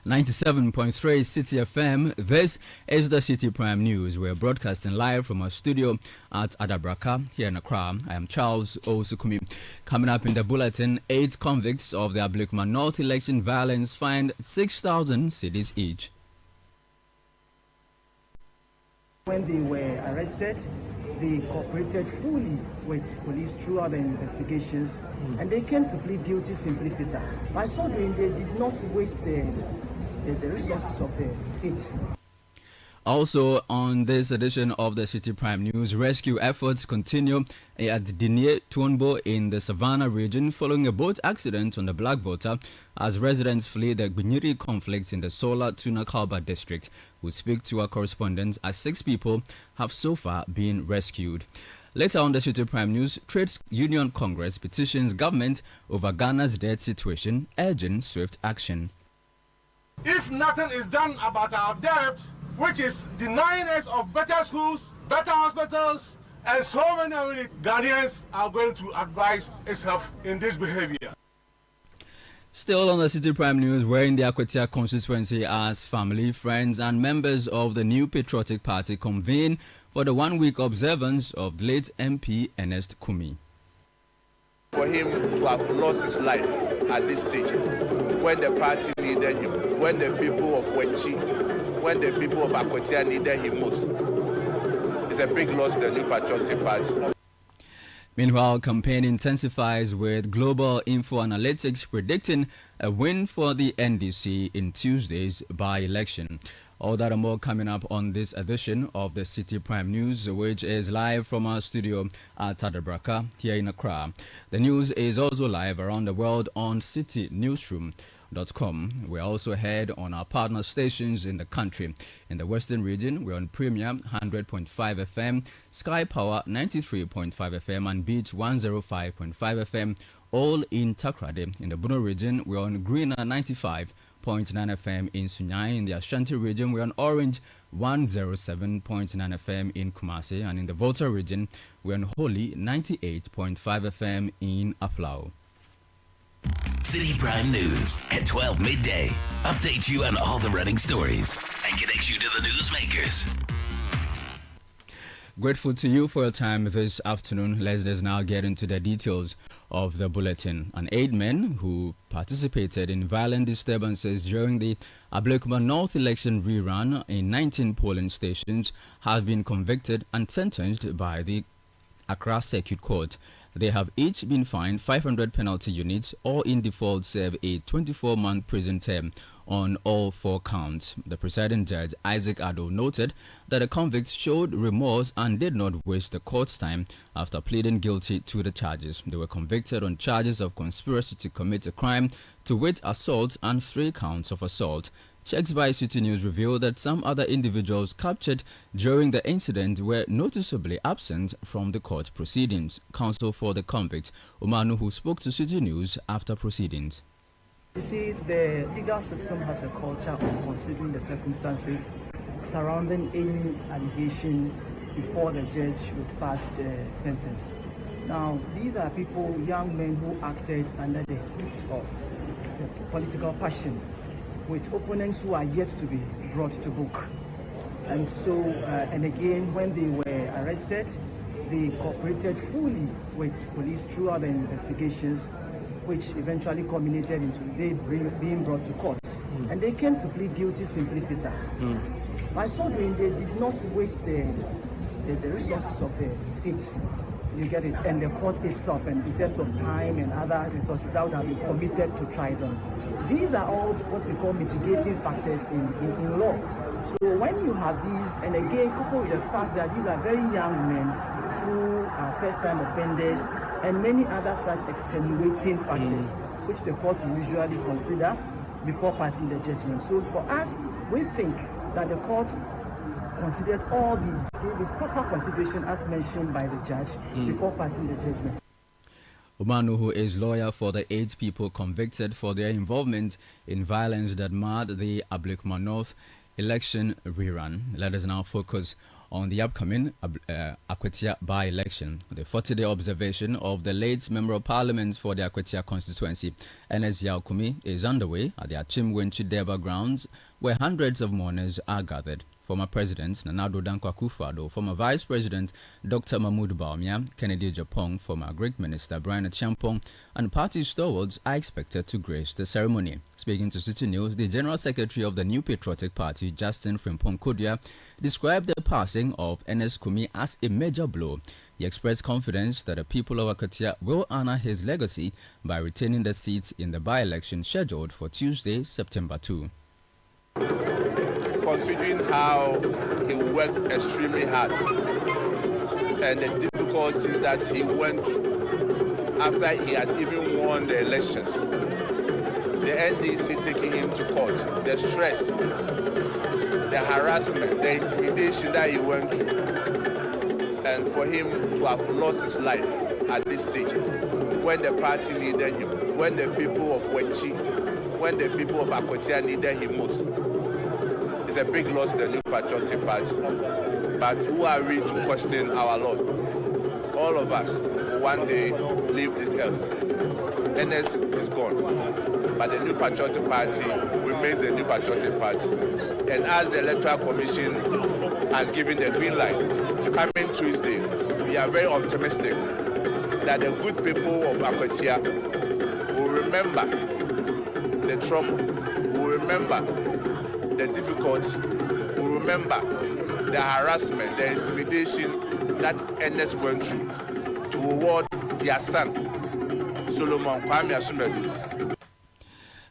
97.3 Citi FM. This is the Citi Prime News. We're broadcasting live from our studio at Adabraka here in Accra. I am Charles Osukumi. Coming up in the bulletin, 8 convicts of the Ablekuma North election violence fined 6,000 cedis each. When they were arrested, they cooperated fully with police throughout the investigations, and they came to plead guilty simpliciter. By so doing, they did not waste the resources of the state. Also, on this edition of the Citi Prime News, rescue efforts continue at Dinie Tuonbo in the Savannah region following a boat accident on the Blackwater as residents flee the Gbinyiri conflict in the Sola Tuna Kalba district. We speak to our correspondent as 6 people have so far been rescued. Later on the Citi Prime News, Trade Union Congress petitions government over Ghana's debt situation, urging swift action. If nothing is done about our debt, which is denying us of better schools, better hospitals, and so many Ghanaians are going to advise itself in this behavior. Still on the Citi Prime News, we're in the Akwatia constituency as family, friends, and members of the New Patriotic Party convene for the 1-week observance of the late MP Ernest Kumi. For him to have lost his life at this stage, when the party needed him, when the people of Wenchi, when the people of Akwatia needed him most, it's a big loss to the New Patriotic Party. Meanwhile, campaign intensifies with Global Info Analytics predicting a win for the NDC in Tuesday's by-election. All that and more coming up on this edition of the Citi Prime News, which is live from our studio at Adabraka here in Accra. The news is also live around the world on Newsroom.com. We're also heard on our partner stations in the country. In the Western region, we're on Premium 100.5 FM, Sky Power 93.5 FM, and Beach 105.5 FM, all in Takrade. In the Bono region, we're on Greener 95.9 FM in Sunyai. In the Ashanti region, we're on Orange 107.9 FM in Kumasi. And in the Volta region, we're on Holy 98.5 FM in Aflao. Citi Prime News at 12 midday. Update you on all the running stories and connect you to the newsmakers. Grateful to you for your time this afternoon. Let's now get into the details of the bulletin. 8 men who participated in violent disturbances during the Ablekuma North election rerun in 19 polling stations have been convicted and sentenced by the Accra Circuit Court. They have each been fined 500 penalty units or in default serve a 24-month prison term on all 4 counts. The presiding judge, Isaac Addo, noted that the convicts showed remorse and did not waste the court's time after pleading guilty to the charges. They were convicted on charges of conspiracy to commit a crime, to wit assault, and 3 counts of assault. Checks by Citi News revealed that some other individuals captured during the incident were noticeably absent from the court proceedings. Counsel for the convict, Umanu, who spoke to Citi News after proceedings. You see, the legal system has a culture of considering the circumstances surrounding any allegation before the judge would pass the sentence. Now, these are people, young men who acted under the heat of political passion, with opponents who are yet to be brought to book. And so, and again, when they were arrested, they cooperated fully with police throughout the investigations, which eventually culminated into they being brought to court. And they came to plead guilty simpliciter. By so doing, they did not waste the resources of the state. You get it? And the court itself, and in terms of time and other resources that would have been committed to try them. These are all what we call mitigating factors in law. So when you have these, and again, coupled with the fact that these are very young men who are first-time offenders, and many other such extenuating factors, which the court will usually consider before passing the judgment. So for us, we think that the court considered all these, gave it proper consideration as mentioned by the judge before passing the judgment. Umanu, who is lawyer for the 8 people convicted for their involvement in violence that marred the Ablekuma North election rerun. Let us now focus on the upcoming Akwatia by-election. The 40-day observation of the late Member of Parliament for the Akwatia constituency, Ernest Yaokumi, is underway at the Achimwenchi Deba grounds, where hundreds of mourners are gathered. Former President Nana Addo Dankwa Akufo-Addo, former Vice President Dr. Mahmoud Bawumia, Kennedy Agyapong, former Greek Minister Brian Achiampong, and party stalwarts are expected to grace the ceremony. Speaking to Citi News, the General Secretary of the New Patriotic Party, Justin Frimpong Kodia, described the passing of Ernest Kumi as a major blow. He expressed confidence that the people of Akwatia will honor his legacy by retaining the seat in the by-election scheduled for Tuesday, September 2. Considering how he worked extremely hard and the difficulties that he went through after he had even won the elections, the NDC taking him to court, the stress, the harassment, the intimidation that he went through, and for him to have lost his life at this stage, when the party needed him, when the people of Wenchi, when the people of Akwatia needed him most. It's a big loss to the New Patriotic Party. But who are we to question our Lord? All of us will one day leave this earth. NS is gone. But the New Patriotic Party remains the New Patriotic Party. And as the Electoral Commission has given the green light, coming Tuesday, we are very optimistic that the good people of Akwatia will remember the trauma, will remember the difficulties, will remember the harassment, the intimidation that NS went through to reward their son, Solomon Kwame Asumelu.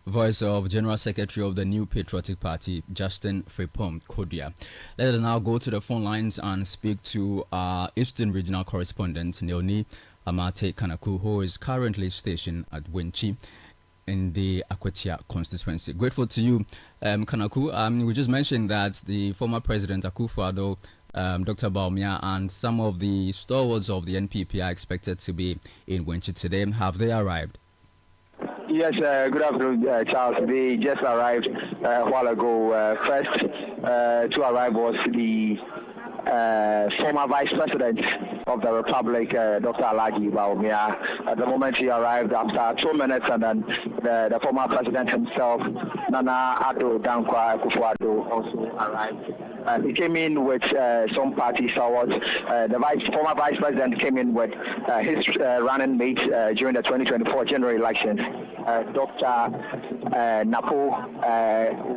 Voice of General Secretary of the New Patriotic Party, Justin Frimpong Kodia. Let us now go to the phone lines and speak to our Eastern Regional Correspondent, Neoni Amate Kanaku, who is currently stationed at Wenchi in the Akwatia constituency. Grateful to you, Kanaku. We just mentioned that the former President Akufo-Addo, Dr. Bawumia, and some of the stalwarts of the NPP are expected to be in Wenchi today. Have they arrived? Yes, good afternoon, Charles. They just arrived a while ago. First to arrive was the former Vice President of the Republic, Dr. Alhaji Bawumia. At the moment he arrived after 2 minutes, and then the former President himself, Nana Addo Dankwa Akufo-Addo, also arrived. He came in with some party stalwarts. The former Vice President came in with his running mate during the 2024 general elections. Dr. Napo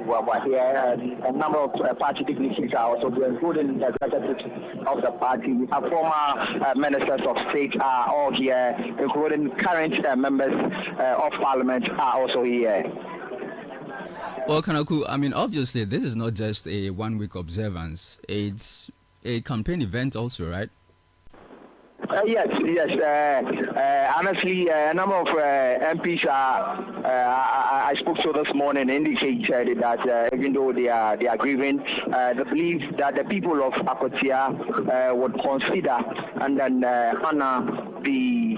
were here. A number of party dignitaries are also there, including the executives of the party. We have former ministers of state are all here, including current members of parliament are also here. Well, Kanaku, obviously, this is not just a one-week observance. It's a campaign event also, right? Yes. Honestly, a number of MPs I spoke to this morning indicated that even though they are grieving, they believe that the people of Akwatia would consider and then honor the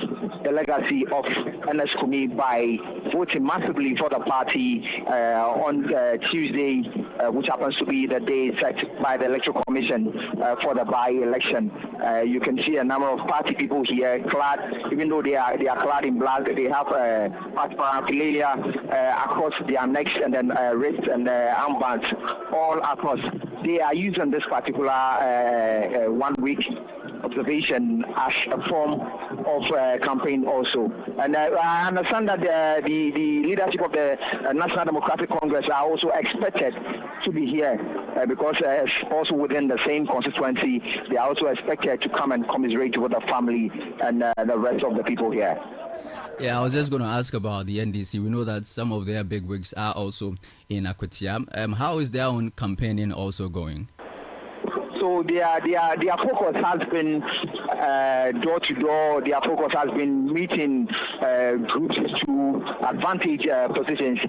legacy of Ernest Kumi by voting massively for the party on Tuesday, which happens to be the day set by the Electoral Commission for the by-election. You can see a number of party people here clad, even though they are clad in black, they have party paraphernalia across their necks and then wrists and armbands all across. They are using this particular 1 week observation as a form of campaign also. And I understand that the leadership of the National Democratic Congress are also expected to be here because also within the same constituency, they are also expected to come and commiserate with the family and the rest of the people here. Yeah, I was just going to ask about the NDC. We know that some of their bigwigs are also in Akwatia. How is their own campaigning also going? So their focus has been door to door. Their focus has been meeting groups to advantage positions.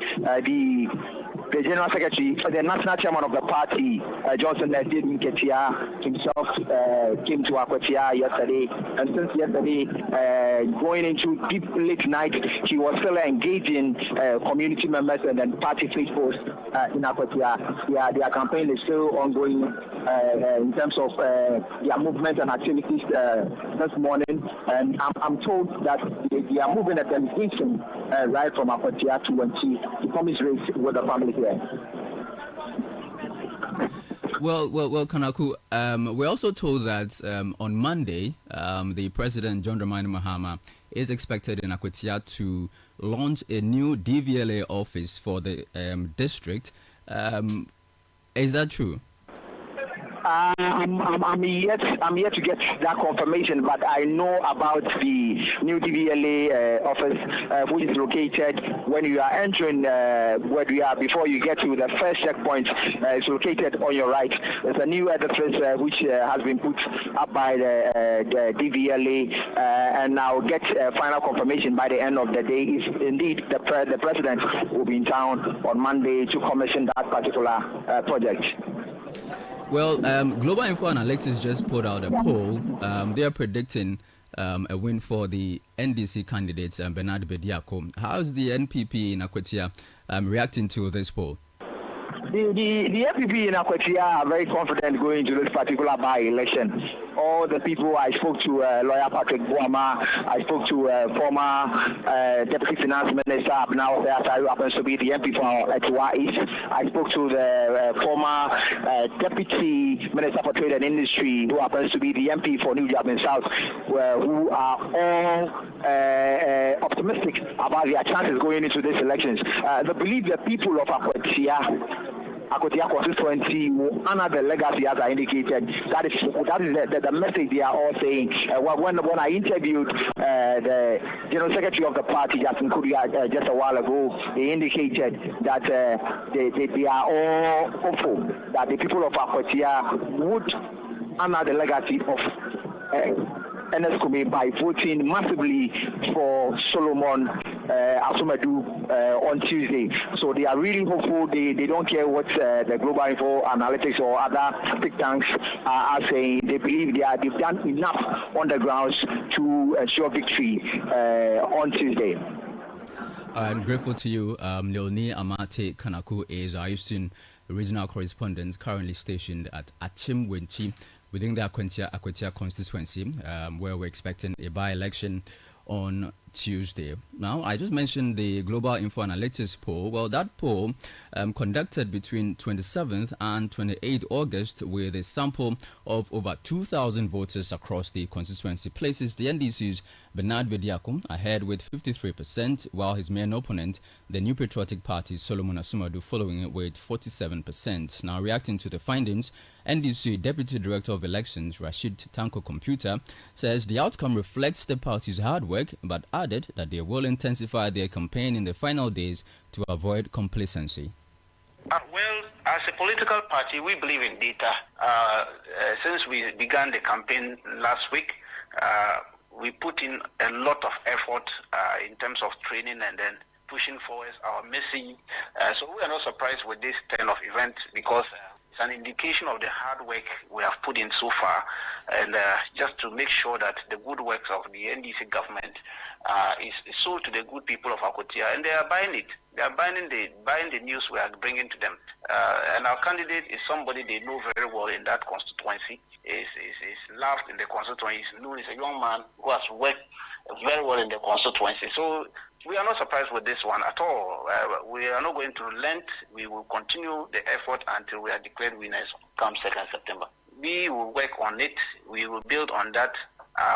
The General Secretary, the National Chairman of the party, Johnson Ketia himself came to Akwatia yesterday, and since yesterday, going into deep late night, he was still engaging community members and then party faithfuls in Akwatia. Their campaign is still ongoing in terms of their movement and activities this morning. And I'm told that they are moving a delegation right from Akotia to Wenchi to come race with the family here. Well, Kanaku, we're also told that on Monday, the President, John Dramani Mahama, is expected in Akwatia to launch a new DVLA office for the district. Is that true? I'm yet to get that confirmation, but I know about the new DVLA office, which is located when you are entering where we are before you get to the first checkpoint. It's located on your right. There's a new edifice which has been put up by the DVLA, and I'll get final confirmation by the end of the day if indeed the president will be in town on Monday to commission that particular project. Well, Global Info Analytics just put out a poll. They are predicting a win for the NDC candidates, Bernard Bediako. How's the NPP in Akwatia reacting to this poll? The NPP in Akwatia are very confident going into this particular by-election. All the people I spoke to, lawyer Patrick Boama, I spoke to former Deputy Finance Minister Abnao who happens to be the MP for Etiwa East. I spoke to the former Deputy Minister for Trade and Industry who happens to be the MP for New Japan South, who are all optimistic about their chances going into these elections. They believe the people of Akwatia constituency will honor the legacy as I indicated. That is the message they are all saying. When I interviewed the General Secretary of the party, Justin Kudia, just a while ago, they indicated that they are all hopeful that the people of Akwatia would honor the legacy of NS Kume by voting massively for Solomon Asumadu on Tuesday. So they are really hopeful. They don't care what the Global Info Analytics or other think tanks are saying. They believe they've done enough on the grounds to ensure victory on Tuesday. I'm grateful to you. Leonie Amate Kanaku is our Houston regional correspondent currently stationed at Achim Wenchi within the Akwatia constituency, where we're expecting a by-election on Tuesday. Now, I just mentioned the Global Info Analytics poll. Well, that poll conducted between 27th and 28th August with a sample of over 2,000 voters across the constituency places the NDC's Bernard Bediako ahead with 53%, while his main opponent, the New Patriotic Party's Solomon Asumadu, following it with 47%. Now, reacting to the findings, NDC Deputy Director of Elections Rashid Tanko Computer says the outcome reflects the party's hard work, but added that they will intensify their campaign in the final days to avoid complacency. Well, as a political party, we believe in data. Since we began the campaign last week, we put in a lot of effort in terms of training and then pushing forward our message. So we are not surprised with this turn of events because it's an indication of the hard work we have put in so far, and just to make sure that the good works of the NDC government is sold to the good people of Akwatia, and they are buying it. They are buying the news we are bringing to them. And our candidate is somebody they know very well in that constituency. Is loved in the constituency. He's known as a young man who has worked very well in the constituency. So we are not surprised with this one at all. We are not going to relent. We will continue the effort until we are declared winners come 2nd September. We will work on it. We will build on that.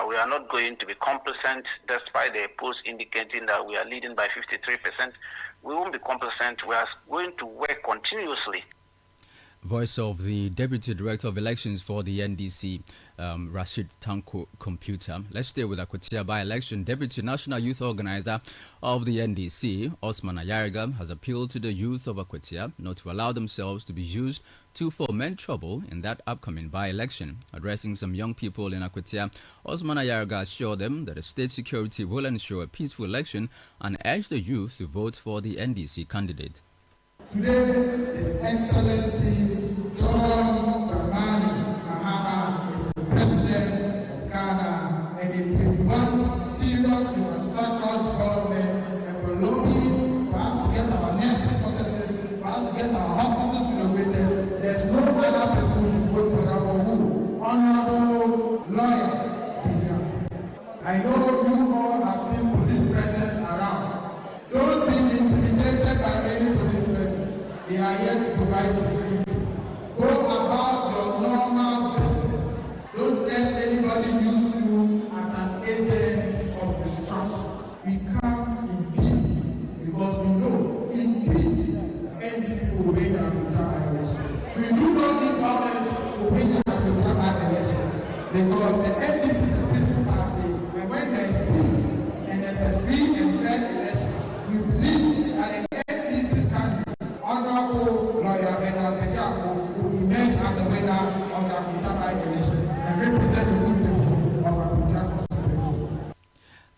We are not going to be complacent despite the polls indicating that we are leading by 53%. We won't be complacent. We are going to work continuously. Voice of the Deputy Director of Elections for the NDC, Rashid Tanko Computer. Let's stay with Akwatia by-election. Deputy National Youth Organizer of the NDC, Osman Ayariga, has appealed to the youth of Akwatia not to allow themselves to be used to foment trouble in that upcoming by-election. Addressing some young people in Akwatia, Osman Ayariga assured them that the state security will ensure a peaceful election and urged the youth to vote for the NDC candidate. Today, His Excellency John Dramani Mahama is the President of Ghana, and if we want serious infrastructural development and for lobbying for us to get our nursing practices, for us to get our hospitals renovated, there's no other person who should vote for are here to provide security. Go about your normal business. Don't let anybody use you as an agent of destruction. We come in peace because we know in peace NDC will win the Akutama elections. We do not need violence to win the Akutama elections because the NDC is a peaceful party, and when there is peace and there's a free and fair election, we believe that the NDC's candidate, Honorable Lawyer Bernard Begako, will emerge as the winner of the Akutama election and represent the good people of Akutama constituency.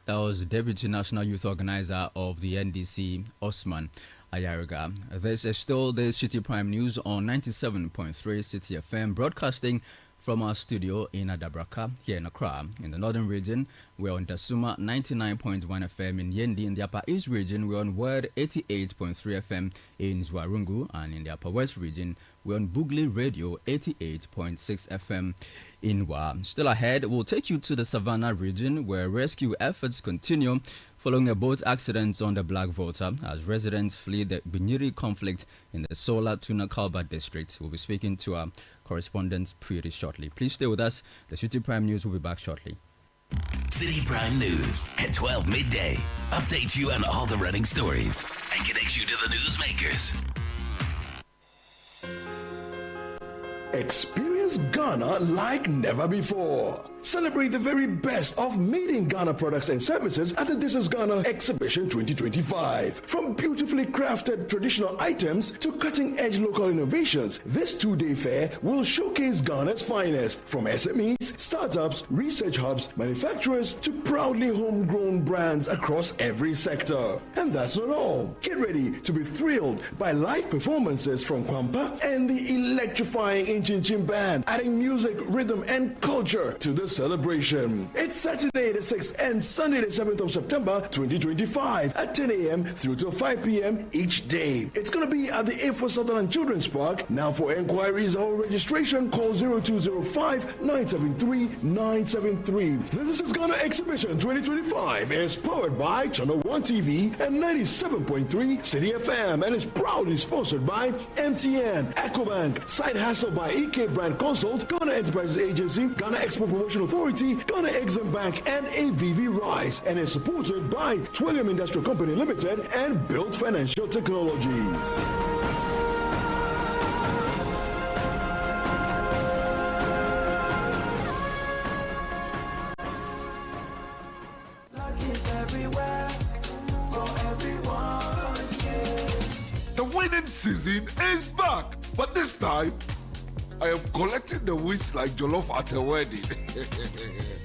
That was Deputy National Youth Organizer of the NDC, Osman Ayariga. This is still the City Prime News on 97.3 Citi FM, broadcasting from our studio in Adabraka, here in Accra. In the northern region, we're on Dasuma 99.1 FM in Yendi. In the upper east region, we're on Word 88.3 FM in Zwarungu. And in the upper west region, we're on Bugli Radio 88.6 FM in Wa. Still ahead, we'll take you to the Savannah region, where rescue efforts continue following a boat accident on the Black Volta as residents flee the Binyiri conflict in the Sola Tuna Kalba district. We'll be speaking to our correspondent pretty shortly. Please stay with us. The City Prime News will be back shortly. City Prime News at 12 midday. Update you on all the running stories and connect you to the newsmakers. Experience Ghana like never before. Celebrate the very best of made in Ghana products and services at the This Is Ghana Exhibition 2025. From beautifully crafted traditional items to cutting-edge local innovations, this two-day fair will showcase Ghana's finest, from SMEs, startups, research hubs, manufacturers to proudly homegrown brands across every sector. And that's not all. Get ready to be thrilled by live performances from Kwampa and the electrifying Inchin Band, adding music, rhythm, and culture to the celebration. It's Saturday the 6th and Sunday the 7th of September 2025 at 10 a.m. through till 5 p.m. each day. It's going to be at the A4 Sutherland Children's Park. Now for enquiries or registration, call 0205-973-973. This is Ghana Exhibition 2025 is powered by Channel 1 TV and 97.3 Citi FM and is proudly sponsored by MTN, Ecobank, Side Hustle by EK Brand Consult, Ghana Enterprises Agency, Ghana Export Promotion Authority, Ghana Exim Bank, and AVV Rise, and is supported by Twillium Industrial Company Limited and Built Financial Technologies. The winning season is back, but this time I am collecting the wins like jollof at a wedding.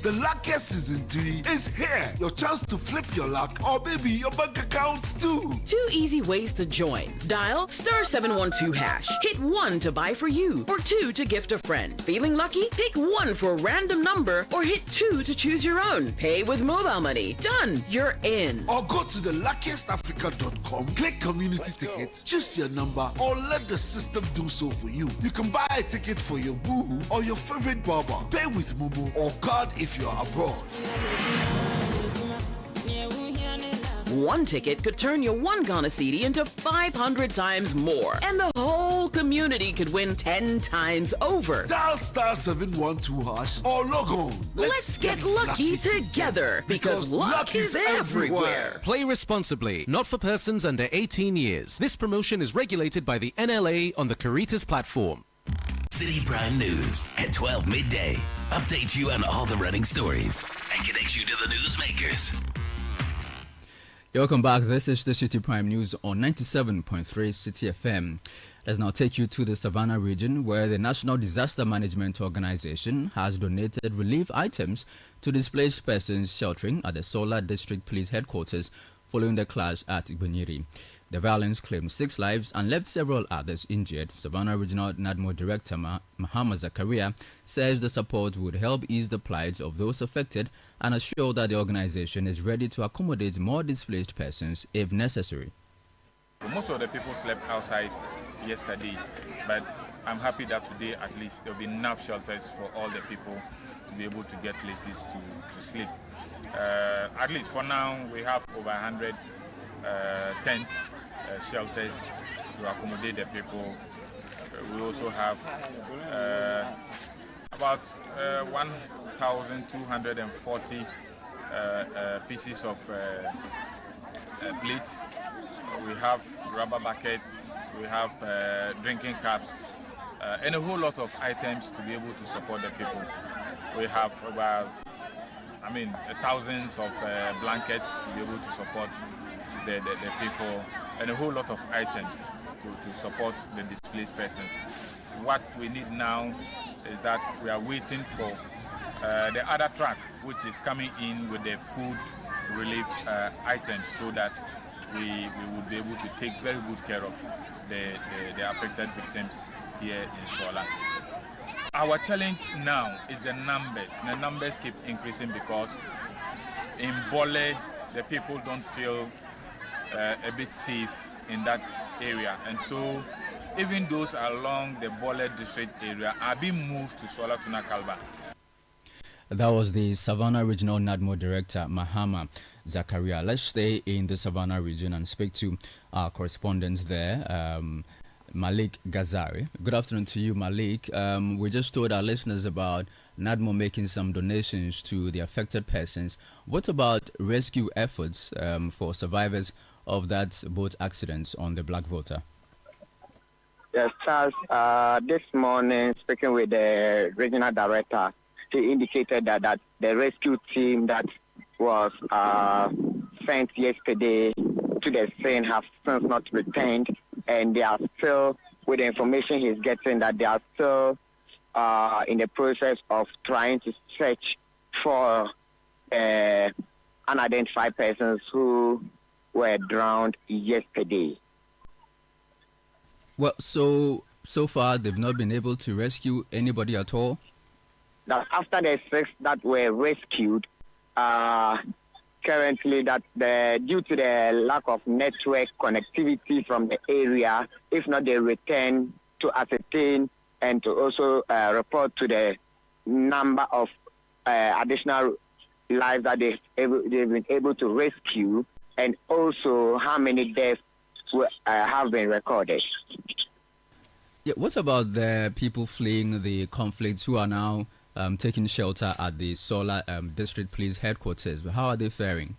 The luckiest season 3 is here. Your chance to flip your luck or maybe your bank account too. 2 easy ways to join. Dial *712#. Hit 1 to buy for you or 2 to gift a friend. Feeling lucky? Pick 1 for a random number or hit 2 to choose your own. Pay with mobile money. Done. You're in. Or go to the luckiestafrica.com, click community tickets, choose your number or let the system do so for you. You can buy a ticket for your boo or your favorite barber. Pay with Momo or card if you're abroad. 1 ticket could turn your 1 Ghana cedi into 500 times more. And the whole community could win 10 times over. Dial *712# or log on. Let's get lucky together because luck is everywhere. Play responsibly, not for persons under 18 years. This promotion is regulated by the NLA on the Caritas platform. City Prime News at 12 midday. Update you on all the running stories and connect you to the newsmakers. Welcome back. This is the City Prime News on 97.3 Citi FM. Let's now take you to the Savannah region, where the National Disaster Management Organization has donated relief items to displaced persons sheltering at the Sola District Police Headquarters following the clash at Bunyiri. The violence claimed 6 lives and left several others injured. Savannah Regional NADMO Director Muhammad Zakaria says the support would help ease the plight of those affected and assure that the organization is ready to accommodate more displaced persons if necessary. Most of the people slept outside yesterday, but I'm happy that today at least there will be enough shelters for all the people to be able to get places to sleep. At least for now, we have over 100 tent shelters to accommodate the people. We also have about 1,240 pieces of plates. We have rubber buckets, we have drinking cups, and a whole lot of items to be able to support the people. We have about, thousands of blankets to be able to support the people, and a whole lot of items to support the displaced persons. What we need now is that we are waiting for the other truck, which is coming in with the food relief items, so that we would be able to take very good care of the affected victims here in Shola. Our challenge now is the numbers. The numbers keep increasing because in Bole, the people don't feel a bit safe in that area. And so even those along the Bole district area are being moved to Shola Tuna Kalba. That was the Savannah Regional NADMO Director, Mahama Zakaria. Let's stay in the Savannah region and speak to our correspondent there, Malik Ghazari. Good afternoon to you, Malik. We just told our listeners about NADMO making some donations to the affected persons. What about rescue efforts for survivors of that boat accident on the Black Volta? Yes, Charles, this morning, speaking with the regional director, he indicated that the rescue team that was sent yesterday to the scene have since not returned, and they are still, with the information he's getting, that they are still in the process of trying to search for unidentified persons who were drowned yesterday. Well, so far they've not been able to rescue anybody at all? That after the 6 that were rescued, currently that due to the lack of network connectivity from the area, if not they return to ascertain and to also report to the number of additional lives that they've been able to rescue, and also how many deaths have been recorded. Yeah, what about the people fleeing the conflicts who are now taking shelter at the Sola District Police Headquarters? How are they faring?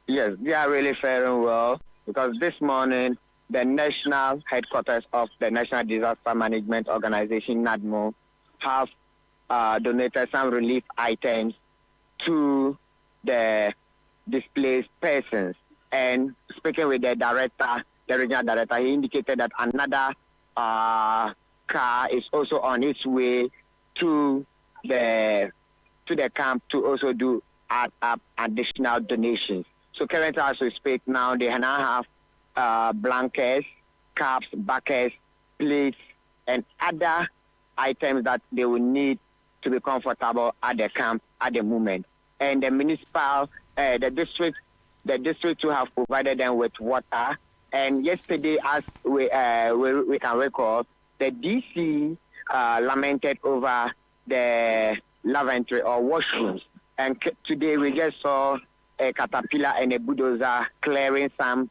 Yes, they are really faring well, because this morning the national headquarters of the National Disaster Management Organization, NADMO, have donated some relief items to the displaced persons. And speaking with the director, the regional director, he indicated that another car is also on its way to the camp to also do additional donations. So currently, as we speak now, they now have blankets, cups, buckets, plates, and other items that they will need to be comfortable at the camp at the moment. And the municipal, the district too have provided them with water. And yesterday, as we can recall, the DC lamented over the lavatory or washrooms. And today we just saw a caterpillar and a bulldozer clearing some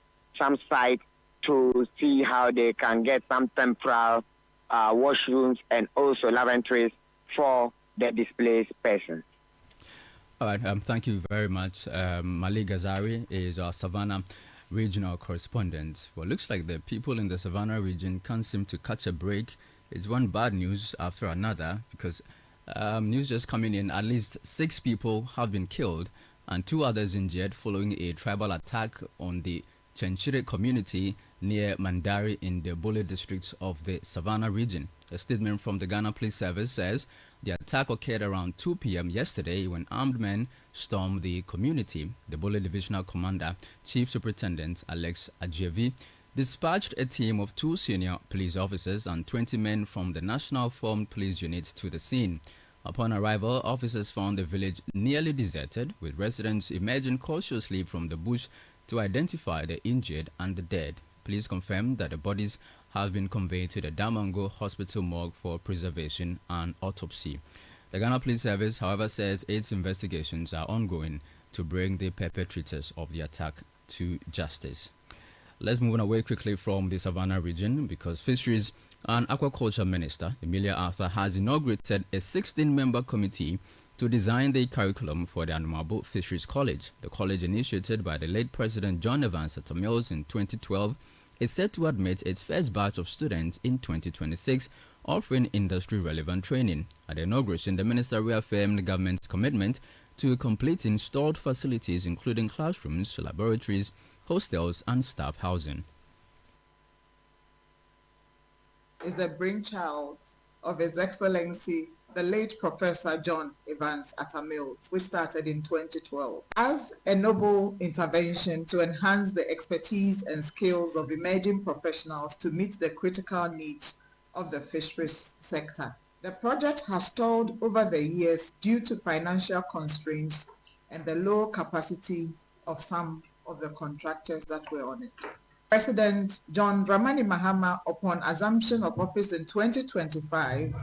site to see how they can get some temporary washrooms and also lavatories for the displaced persons. All right, thank you very much. Malik Ghazari is our Savannah regional correspondent. Well, looks like the people in the Savannah region can't seem to catch a break. It's one bad news after another, because news just coming in, at least 6 people have been killed and 2 others injured following a tribal attack on the Chenchire community near Mandari in the Bole district of the Savannah region. A statement from the Ghana Police Service says the attack occurred around 2 p.m. yesterday when armed men stormed the community. The Bole Divisional Commander, Chief Superintendent Alex Adjevi, dispatched a team of 2 senior police officers and 20 men from the National Formed Police Unit to the scene. Upon arrival, officers found the village nearly deserted, with residents emerging cautiously from the bush to identify the injured and the dead. Police confirmed that the bodies have been conveyed to the Damango Hospital morgue for preservation and autopsy. The Ghana Police Service, however, says its investigations are ongoing to bring the perpetrators of the attack to justice. let's move on away quickly from the Savannah region because Fisheries and Aquaculture Minister Emilia Arthur has inaugurated a 16-member committee to design the curriculum for the Anumabo Fisheries College. The college, initiated by the late President John Evans Atta Mills in 2012, is set to admit its first batch of students in 2026, offering industry-relevant training. At the inauguration, the minister reaffirmed the government's commitment to complete installed facilities including classrooms, laboratories, hostels and staff housing. Is the brainchild of His Excellency the late Professor John Evans Atta Mills, which started in 2012, as a noble intervention to enhance the expertise and skills of emerging professionals to meet the critical needs of the fisheries sector. The project has stalled over the years due to financial constraints and the low capacity of some of the contractors that were on it. President John Dramani Mahama, upon assumption of office in 2025,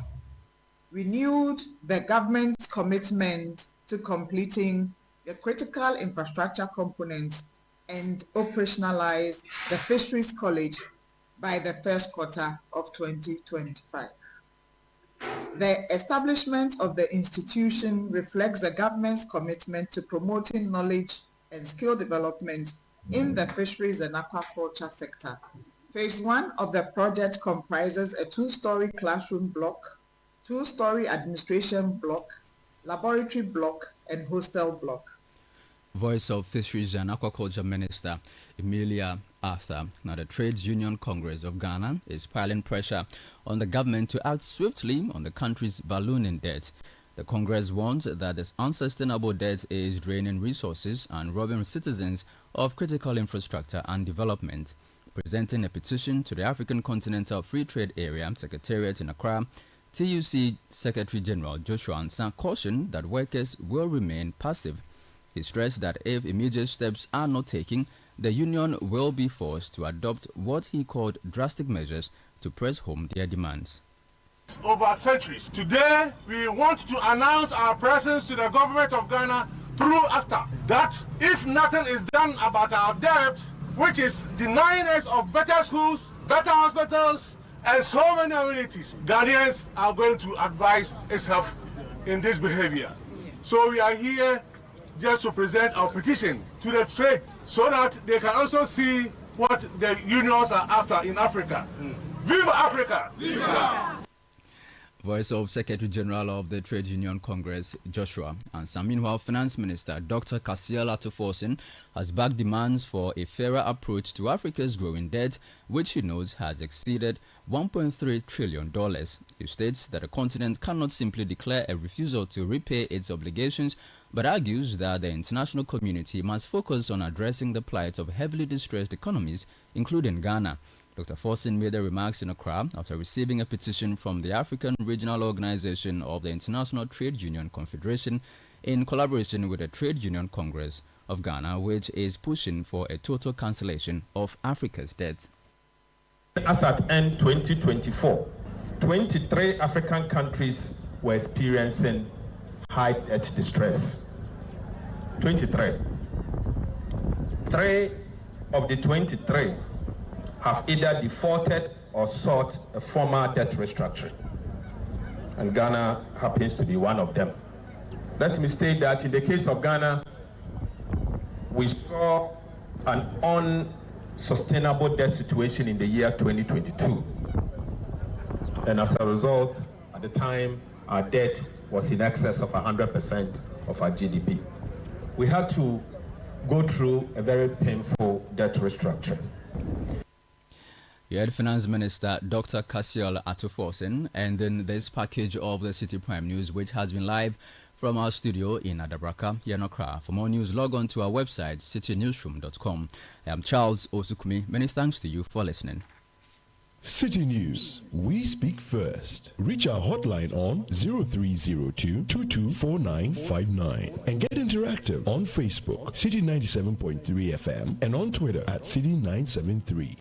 renewed the government's commitment to completing the critical infrastructure components and operationalize the Fisheries College by the first quarter of 2025. The establishment of the institution reflects the government's commitment to promoting knowledge and skill development in the fisheries and aquaculture sector. Phase 1 of the project comprises a 2-story classroom block, 2-story administration block, laboratory block, and hostel block. Voice of Fisheries and Aquaculture Minister Emilia Arthur. Now, the Trades Union Congress of Ghana is piling pressure on the government to act swiftly on the country's ballooning debt. The Congress warns that this unsustainable debt is draining resources and robbing citizens of critical infrastructure and development. Presenting a petition to the African Continental Free Trade Area Secretariat in Accra, TUC Secretary General Joshua Ansah cautioned that workers will remain passive. He stressed that if immediate steps are not taken, the union will be forced to adopt what he called drastic measures to press home their demands. Over centuries. Today, we want to announce our presence to the government of Ghana through AFTA that if nothing is done about our debt, which is denying us of better schools, better hospitals, and so many amenities, Ghanaians are going to advise itself in this behavior. So we are here just to present our petition to the trade so that they can also see what the unions are after in Africa. Viva Africa! Viva! Voice of Secretary General of the Trade Union Congress, Joshua Ansah. Meanwhile, Finance Minister Dr. Kasiel Atuforsen has backed demands for a fairer approach to Africa's growing debt, which he notes has exceeded $1.3 trillion. He states that the continent cannot simply declare a refusal to repay its obligations, but argues that the international community must focus on addressing the plight of heavily distressed economies, including Ghana. Dr. Forsen made the remarks in Accra after receiving a petition from the African Regional Organization of the International Trade Union Confederation in collaboration with the Trade Union Congress of Ghana, which is pushing for a total cancellation of Africa's debt. As at end 2024, 23 African countries were experiencing high debt distress. 23. 3 of the 23 have either defaulted or sought a formal debt restructuring. And Ghana happens to be one of them. Let me state that in the case of Ghana, we saw an unsustainable debt situation in the year 2022. And as a result, at the time, our debt was in excess of 100% of our GDP. We had to go through a very painful debt restructuring. You had Finance Minister Dr. Kasiel Atuforsen, and then this package of the Citi Prime News, which has been live from our studio in Adabraka, Yanokra. For more news, log on to our website, citinewsroom.com. I am Charles Osukumi. Many thanks to you for listening. Citi News, we speak first. Reach our hotline on 0302 224959 and get interactive on Facebook, Citi 97.3 FM, and on Twitter at Citi 973.